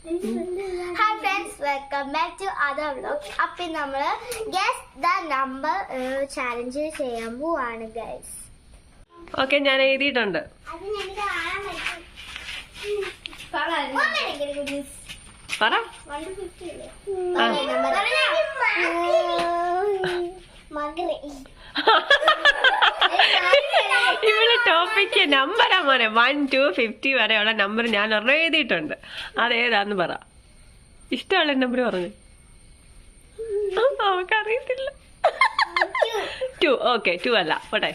Hi friends, welcome back to other vlog. അപ്പം നമ്മൾ guess the number challenge ചെയ്യാൻ പോവാണ് ഗൈസ്. ഓക്കെ, ഞാൻ എഴുതിയിട്ടുണ്ട്. പറ. ഇവിടെ ടോപ്പിക്ക് നമ്പറാ മോനെ. 1 to 50 വരെയുള്ള നമ്പർ ഞാൻ ഒരെണ്ണം എഴുതിയിട്ടുണ്ട്. അതേതാന്ന് പറ. ഇഷ്ടമുള്ള നമ്പർ പറഞ്ഞു. അവക്കറിയത്തില്ല. 2. ഓക്കെ, 2 അല്ല. പോട്ടെ.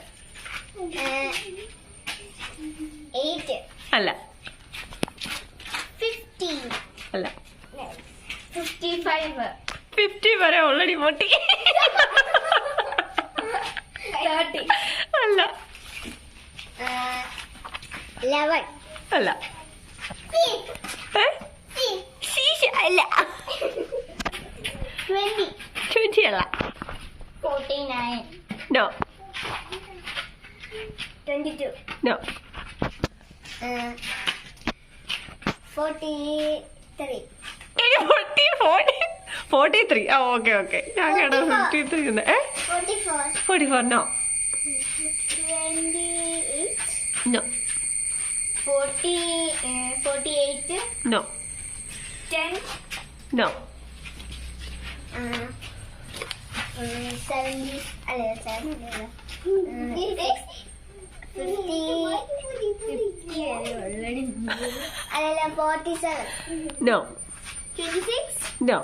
8 അല്ല. 50 അല്ല. 55 50 വരെ ഓൾറെഡി മോട്ടി. 30 അല്ല. 11 അല്ല. അല്ല. 20 അല്ല. 49 നോ. 22 നോ. 43 43. Okay okay. ഞാൻ കേട്ടോ 53. 44. നോ. 28 നോ. 48 നോ. 10 നോ. 70 അല്ല 47 no. 26 no.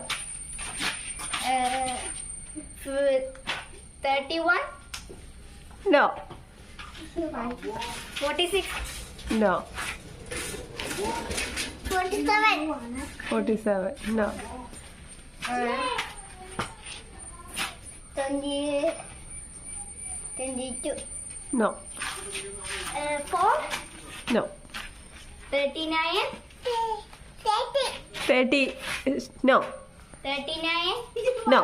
31 no. 46 no. 47 47. No. 22 no. 4 no. 39 30. No. 39 no.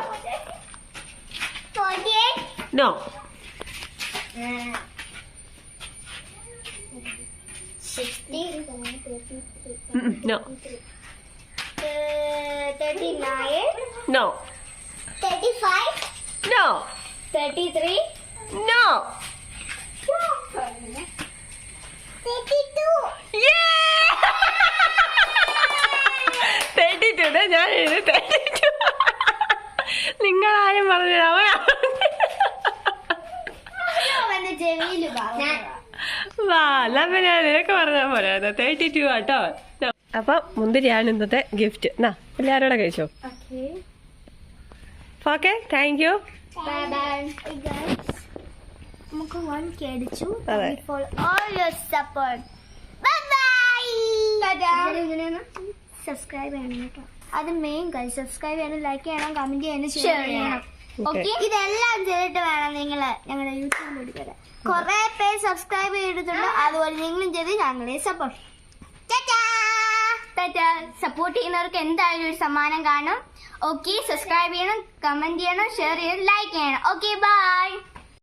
48 no. 60 no. 39 no. 35 no. 33 no. 32 32. ഞാൻ എഴുതി 32. നിങ്ങളാരും പറഞ്ഞവ വാ. അല്ല ഞാൻ നിനക്ക് പറഞ്ഞാൽ പോലെ 32 ആട്ടോ. അപ്പൊ മുന്തിരിയാണ് ഇന്നത്തെ ഗിഫ്റ്റ്. എന്നാ എല്ലാരോടെ കഴിച്ചോ. Okay, thank you. നമുക്ക് 1K അടിച്ചു. അതെ. For all your support. Bye bye. Subscribe ചെയ്യണം കേട്ടോ. അത് മെയിൻ കാര്യം. സബ്സ്ക്രൈബ് ചെയ്യണം, ലൈക്ക് ചെയ്യണം, കമന്റ് ചെയ്യണം, ഷെയർ ചെയ്യണം. ഓക്കെ, ഇതെല്ലാം ചെയ്തിട്ട് വേണം നിങ്ങൾ ഞങ്ങളുടെ യൂട്യൂബിൽ എടുക്കാൻ. കുറെ പേര് സബ്സ്ക്രൈബ് ചെയ്തിട്ടുണ്ട്. അതുപോലെ നിങ്ങളും ചെയ്ത് ഞങ്ങളെ സപ്പോർട്ട് സപ്പോർട്ട് ചെയ്യുന്നവർക്ക് എന്തായാലും ഒരു സമ്മാനം കാണും. ഓക്കെ, സബ്സ്ക്രൈബ് ചെയ്യണം, കമന്റ് ചെയ്യണം, ഷെയർ ചെയ്യണം, ലൈക്ക് ചെയ്യണം. Okay, by.